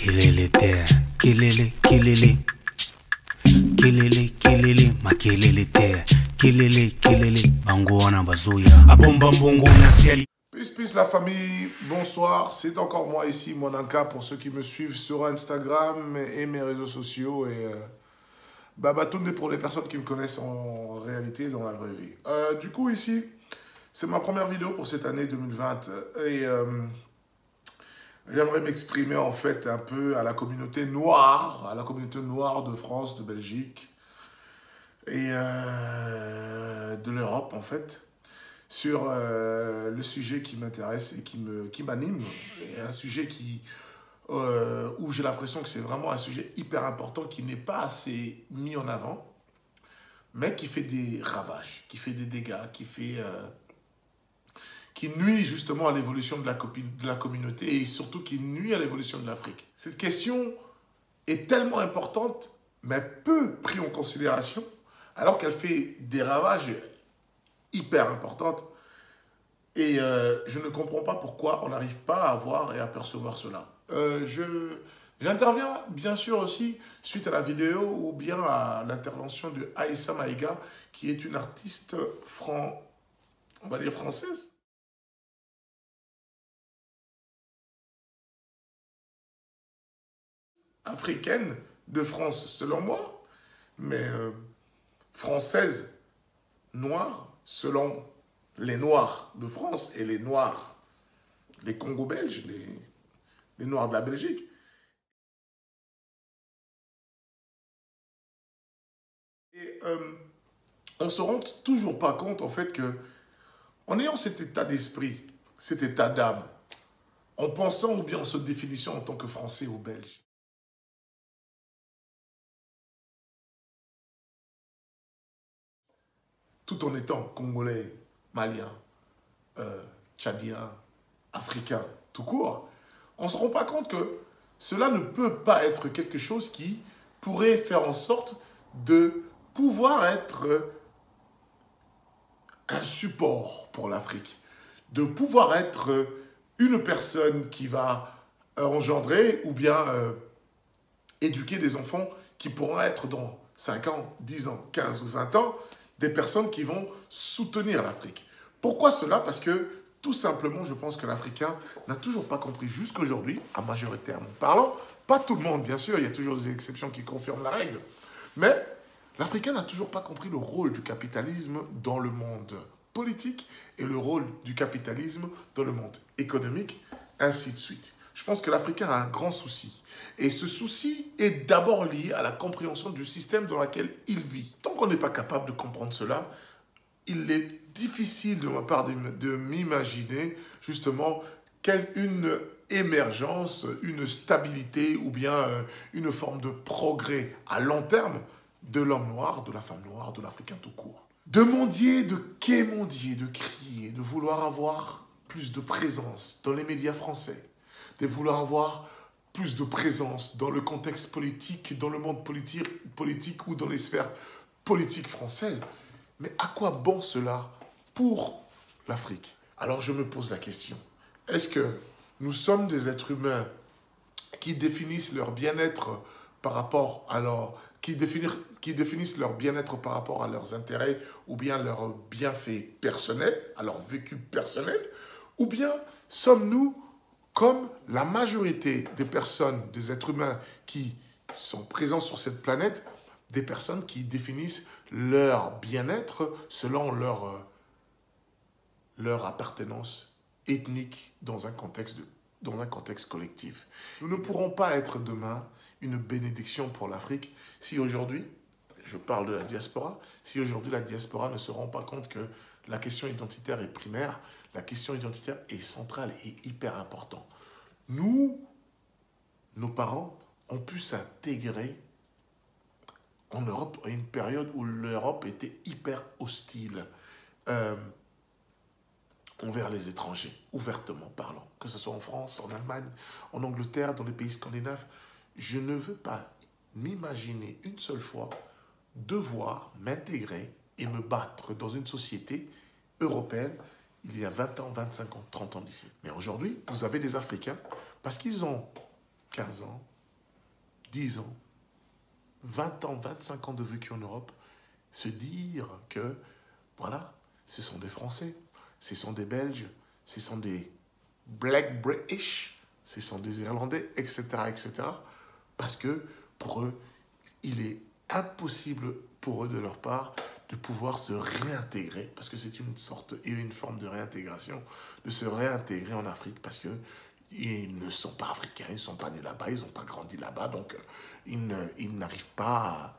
Makelele te, kelele, kelele. Kelele, kelele, makelele te, kelele, kelele. Bango wana bazuya. Abomba mbongo na siali. Peace la famille, bonsoir, c'est encore moi ici, Monanka, pour ceux qui me suivent sur Instagram et mes réseaux sociaux et Babatunde pour les personnes qui me connaissent en réalité dans la vraie vie. Du coup ici, c'est ma première vidéo pour cette année 2020 et j'aimerais m'exprimer en fait un peu à la communauté noire de France, de Belgique et de l'Europe en fait, sur le sujet qui m'intéresse et qui m'anime, et un sujet où j'ai l'impression que c'est vraiment un sujet hyper important qui n'est pas assez mis en avant, mais qui fait des ravages, qui fait des dégâts, qui nuit justement à l'évolution de la communauté et surtout qui nuit à l'évolution de l'Afrique. Cette question est tellement importante, mais peu prise en considération, alors qu'elle fait des ravages hyper importantes. Et je ne comprends pas pourquoi on n'arrive pas à voir et à percevoir cela. J'interviens bien sûr aussi suite à la vidéo ou bien à l'intervention de Aïssa Maïga, qui est une artiste on va dire française. Africaine de France selon moi, mais française noire selon les Noirs de France et les Noirs, les Congo-Belges, les Noirs de la Belgique. Et on ne se rend toujours pas compte en fait que, en ayant cet état d'esprit, cet état d'âme, en pensant ou bien en se définissant en tant que Français ou Belge, tout en étant Congolais, Malien, Tchadien, Africain, tout court, on ne se rend pas compte que cela ne peut pas être quelque chose qui pourrait faire en sorte de pouvoir être un support pour l'Afrique, de pouvoir être une personne qui va engendrer ou bien éduquer des enfants qui pourront être dans 5 ans, 10 ans, 15 ou 20 ans, des personnes qui vont soutenir l'Afrique. Pourquoi cela? Parce que, tout simplement, je pense que l'Africain n'a toujours pas compris jusqu'aujourd'hui, à majoritairement parlant, pas tout le monde, bien sûr, il y a toujours des exceptions qui confirment la règle, mais l'Africain n'a toujours pas compris le rôle du capitalisme dans le monde politique et le rôle du capitalisme dans le monde économique, ainsi de suite. Je pense que l'Africain a un grand souci. Et ce souci est d'abord lié à la compréhension du système dans lequel il vit. Tant qu'on n'est pas capable de comprendre cela, il est difficile de ma part de m'imaginer justement une émergence, une stabilité ou bien une forme de progrès à long terme de l'homme noir, de la femme noire, de l'Africain tout court. De mendier, de quémendier, de crier, de vouloir avoir plus de présence dans les médias français, de vouloir avoir plus de présence dans le contexte politique, dans le monde politique ou dans les sphères politiques françaises. Mais à quoi bon cela pour l'Afrique? Alors je me pose la question, est-ce que nous sommes des êtres humains qui définissent leur bien-être par rapport à qui définissent leur bien-être par rapport à leurs intérêts ou bien leurs bienfaits personnels, à leur vécu personnel, ou bien sommes-nous comme la majorité des personnes, des êtres humains qui sont présents sur cette planète, des personnes qui définissent leur bien-être selon leur appartenance ethnique dans un contexte collectif. Nous ne pourrons pas être demain une bénédiction pour l'Afrique si aujourd'hui, je parle de la diaspora, si aujourd'hui la diaspora ne se rend pas compte que la question identitaire est primaire, la question identitaire est centrale et hyper importante. Nous, nos parents, ont pu s'intégrer en Europe à une période où l'Europe était hyper hostile envers les étrangers, ouvertement parlant, que ce soit en France, en Allemagne, en Angleterre, dans les pays scandinaves. Je ne veux pas m'imaginer une seule fois devoir m'intégrer et me battre dans une société européenne il y a 20 ans, 25 ans, 30 ans d'ici. Mais aujourd'hui, vous avez des Africains, parce qu'ils ont 15 ans, 10 ans, 20 ans, 25 ans de vécu en Europe, se dire que, voilà, ce sont des Français, ce sont des Belges, ce sont des Black British, ce sont des Irlandais, etc., etc. Parce que, pour eux, il est impossible pour eux, de leur part, de pouvoir se réintégrer, parce que c'est une sorte et une forme de réintégration, de se réintégrer en Afrique, parce que ils ne sont pas africains, ils ne sont pas nés là-bas, ils n'ont pas grandi là-bas, donc ils n'arrivent pas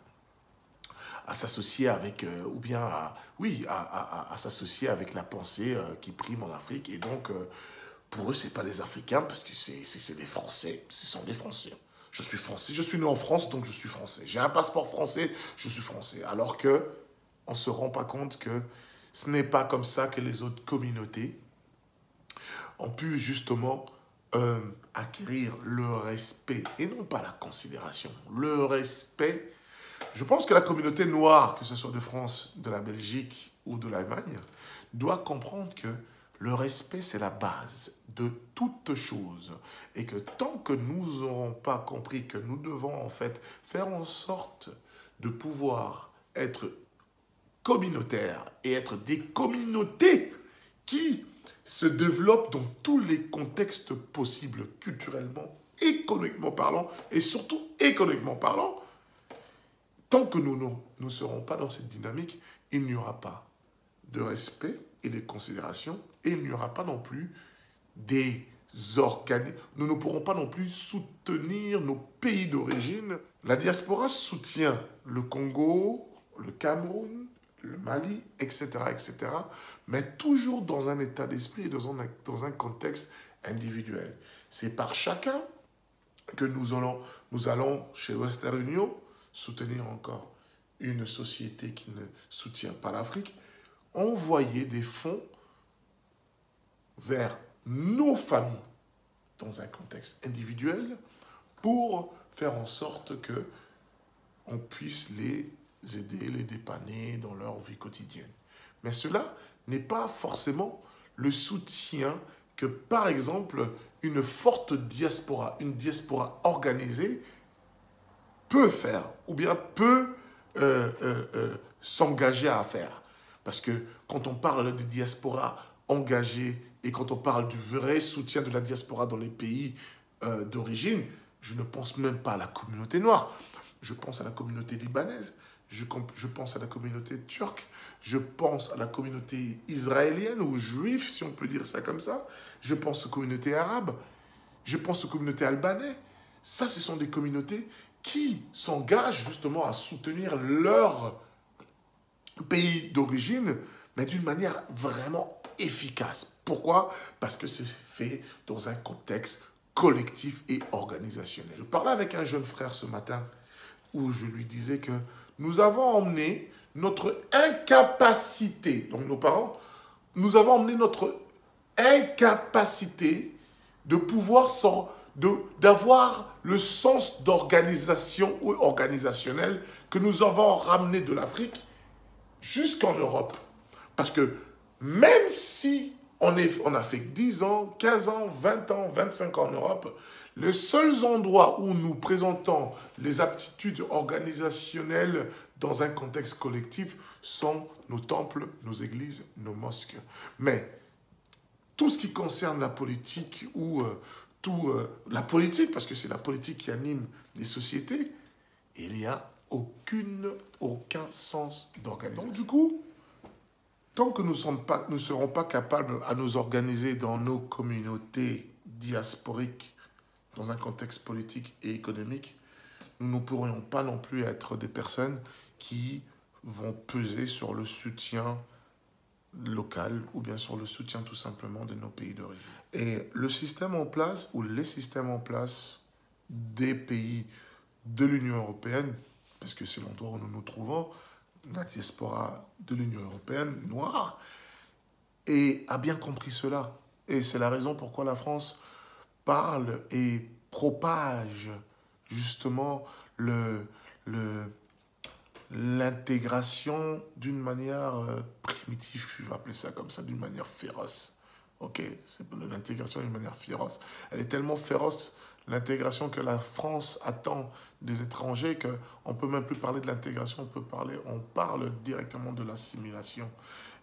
à s'associer avec, ou bien à s'associer avec la pensée qui prime en Afrique. Et donc, pour eux, ce n'est pas les Africains, parce que c'est des Français, ce sont des Français. Je suis français, je suis né en France, donc je suis français. J'ai un passeport français, je suis français. Alors que on ne se rend pas compte que ce n'est pas comme ça que les autres communautés ont pu justement acquérir le respect, et non pas la considération, le respect. Je pense que la communauté noire, que ce soit de France, de la Belgique ou de l'Allemagne, doit comprendre que le respect, c'est la base de toute chose. Et que tant que nous n'aurons pas compris que nous devons en fait faire en sorte de pouvoir être communautaires et être des communautés qui se développent dans tous les contextes possibles, culturellement, économiquement parlant, et surtout économiquement parlant, tant que nous ne serons pas dans cette dynamique, il n'y aura pas de respect et de considération, et il n'y aura pas non plus des organismes. Nous ne pourrons pas non plus soutenir nos pays d'origine. La diaspora soutient le Congo, le Cameroun, le Mali, etc., etc., mais toujours dans un état d'esprit et dans un contexte individuel. C'est par chacun que nous allons chez Western Union soutenir encore une société qui ne soutient pas l'Afrique, envoyer des fonds vers nos familles dans un contexte individuel pour faire en sorte que on puisse les aider, les dépanner dans leur vie quotidienne. Mais cela n'est pas forcément le soutien que, par exemple, une forte diaspora, une diaspora organisée, peut faire, ou bien peut s'engager à faire. Parce que quand on parle de diaspora engagée et quand on parle du vrai soutien de la diaspora dans les pays d'origine, je ne pense même pas à la communauté noire. Je pense à la communauté libanaise, je pense à la communauté turque, je pense à la communauté israélienne ou juive, si on peut dire ça comme ça. Je pense aux communautés arabes, je pense aux communautés albanaises. Ça, ce sont des communautés qui s'engagent justement à soutenir leur pays d'origine, mais d'une manière vraiment efficace. Pourquoi? Parce que c'est fait dans un contexte collectif et organisationnel. Je parlais avec un jeune frère ce matin où je lui disais que nous avons emmené notre incapacité, donc nos parents, nous avons emmené notre incapacité de pouvoir d'avoir le sens d'organisation ou organisationnel que nous avons ramené de l'Afrique jusqu'en Europe. Parce que même si on a fait 10 ans, 15 ans, 20 ans, 25 ans en Europe, les seuls endroits où nous présentons les aptitudes organisationnelles dans un contexte collectif sont nos temples, nos églises, nos mosques. Mais tout ce qui concerne la politique ou la politique, parce que c'est la politique qui anime les sociétés, il n'y a aucun sens d'organisation. Donc du coup, tant que nous ne serons pas capables à nous organiser dans nos communautés diasporiques, dans un contexte politique et économique, nous ne pourrions pas non plus être des personnes qui vont peser sur le soutien local ou bien sur le soutien tout simplement de nos pays d'origine. Et le système en place ou les systèmes en place des pays de l'Union européenne, parce que c'est l'endroit où nous nous trouvons, la diaspora de l'Union européenne noire, et a bien compris cela. Et c'est la raison pourquoi la France parle et propage justement l'intégration d'une manière primitive, je vais appeler ça comme ça, d'une manière féroce. Ok, c'est l'intégration d'une manière féroce. Elle est tellement féroce, l'intégration que la France attend des étrangers, qu'on ne peut même plus parler de l'intégration, on parle directement de l'assimilation.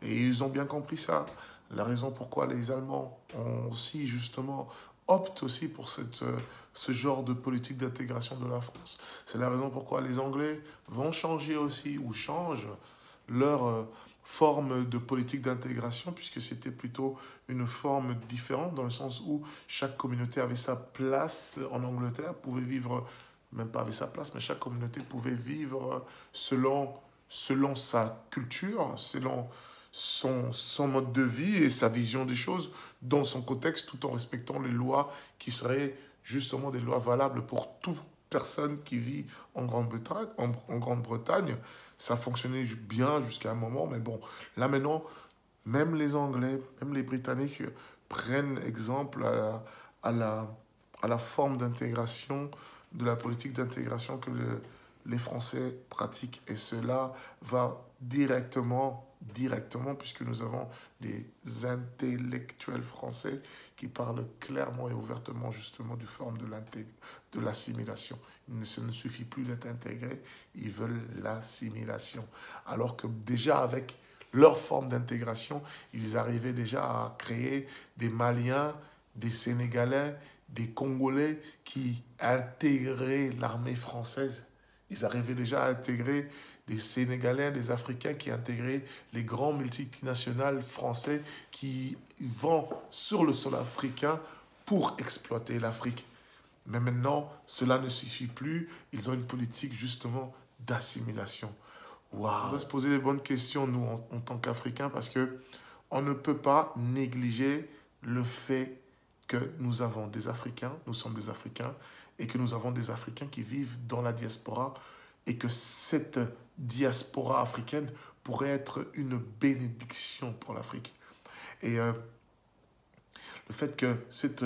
Et ils ont bien compris ça. La raison pourquoi les Allemands ont aussi justement optent aussi pour ce genre de politique d'intégration de la France. C'est la raison pourquoi les Anglais vont changer aussi ou changent leur forme de politique d'intégration, puisque c'était plutôt une forme différente dans le sens où chaque communauté avait sa place en Angleterre, pouvait vivre, même pas avec sa place, mais chaque communauté pouvait vivre selon sa culture, selon son mode de vie et sa vision des choses dans son contexte, tout en respectant les lois qui seraient justement des lois valables pour toute personne qui vit en Grande-Bretagne. Ça fonctionnait bien jusqu'à un moment, mais bon, là maintenant, même les Anglais, même les Britanniques prennent exemple à la forme d'intégration, de la politique d'intégration que les Français pratiquent. Et cela va directement, puisque nous avons des intellectuels français qui parlent clairement et ouvertement justement du forme de l'assimilation. Ça ne suffit plus d'être intégré, ils veulent l'assimilation. Alors que déjà avec leur forme d'intégration, ils arrivaient déjà à créer des Maliens, des Sénégalais, des Congolais qui intégraient l'armée française. Ils arrivaient déjà à intégrer des Sénégalais, des Africains qui intégraient les grands multinationales français qui vont sur le sol africain pour exploiter l'Afrique. Mais maintenant, cela ne suffit plus. Ils ont une politique justement d'assimilation. Waouh! On doit se poser les bonnes questions, nous, en tant qu'Africains, parce qu'on ne peut pas négliger le fait que nous avons des Africains, nous sommes des Africains, et que nous avons des Africains qui vivent dans la diaspora, et que cette diaspora africaine pourrait être une bénédiction pour l'Afrique. Et le fait que cette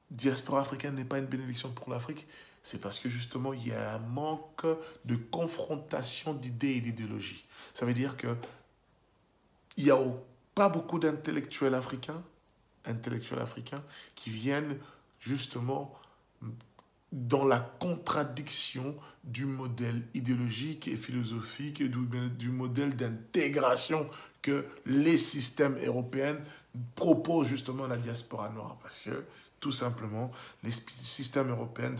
diaspora africaine n'est pas une bénédiction pour l'Afrique, c'est parce que justement, il y a un manque de confrontation d'idées et d'idéologies. Ça veut dire qu'il n'y a pas beaucoup d'intellectuels africains qui viennent justement dans la contradiction du modèle idéologique et philosophique et du modèle d'intégration que les systèmes européens proposent justement à la diaspora noire. Parce que, tout simplement, les systèmes européens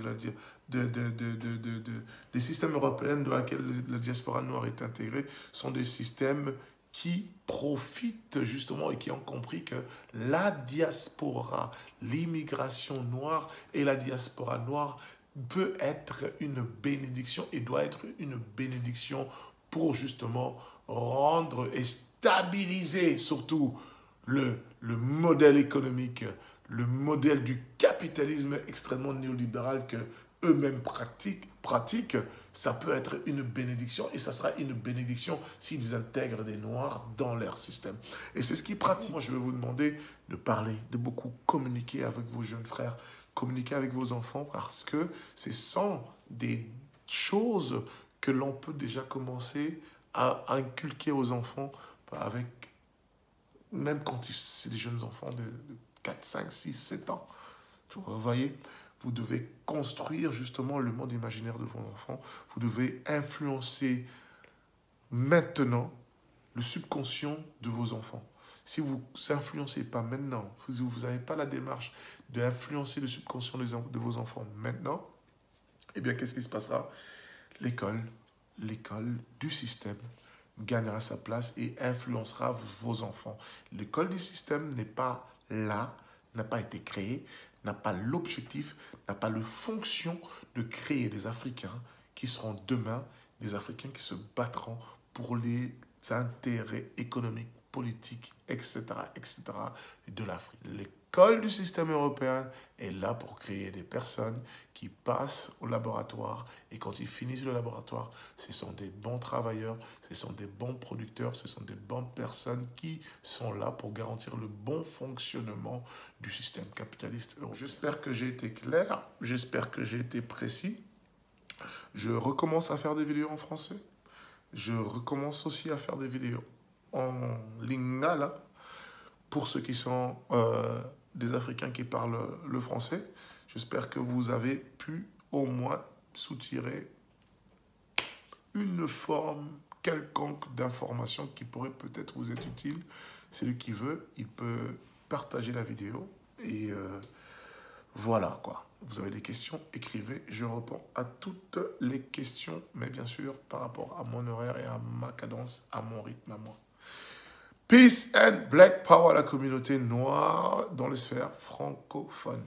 les systèmes européens dans lesquels la diaspora noire est intégrée sont des systèmes qui profitent justement et qui ont compris que la diaspora, l'immigration noire et la diaspora noire peut être une bénédiction et doit être une bénédiction pour justement rendre et stabiliser surtout le modèle économique, le modèle du capitalisme extrêmement néolibéral que eux-mêmes pratiquent, ça peut être une bénédiction et ça sera une bénédiction s'ils intègrent des Noirs dans leur système. Et c'est ce qu'ils pratiquent. Moi, je vais vous demander de parler, de beaucoup communiquer avec vos jeunes frères, communiquer avec vos enfants parce que ce sont des choses que l'on peut déjà commencer à inculquer aux enfants avec, même quand c'est des jeunes enfants de 4, 5, 6, 7 ans. Vous voyez, vous devez construire justement le monde imaginaire de vos enfants. Vous devez influencer maintenant le subconscient de vos enfants. Si vous n'influencez pas maintenant, si vous n'avez pas la démarche d'influencer le subconscient de vos enfants maintenant, eh bien, qu'est-ce qui se passera? L'école du système gagnera sa place et influencera vos enfants. L'école du système n'est pas là, n'a pas été créée, n'a pas l'objectif, n'a pas la fonction de créer des Africains qui seront demain des Africains qui se battront pour les intérêts économiques, politiques, etc., de l'Afrique. L'école du système européen est là pour créer des personnes qui passent au laboratoire et quand ils finissent le laboratoire, ce sont des bons travailleurs, ce sont des bons producteurs, ce sont des bonnes personnes qui sont là pour garantir le bon fonctionnement du système capitaliste européen. J'espère que j'ai été clair, j'espère que j'ai été précis. Je recommence à faire des vidéos en français. Je recommence aussi à faire des vidéos en lingala pour ceux qui sont des Africains qui parlent le français. J'espère que vous avez pu au moins soutirer une forme quelconque d'information qui pourrait peut-être vous être utile. Celui qui veut, il peut partager la vidéo. Et voilà quoi. Vous avez des questions, écrivez. Je réponds à toutes les questions, mais bien sûr par rapport à mon horaire et à ma cadence, à mon rythme à moi. Peace and Black Power à la communauté noire dans les sphères francophones.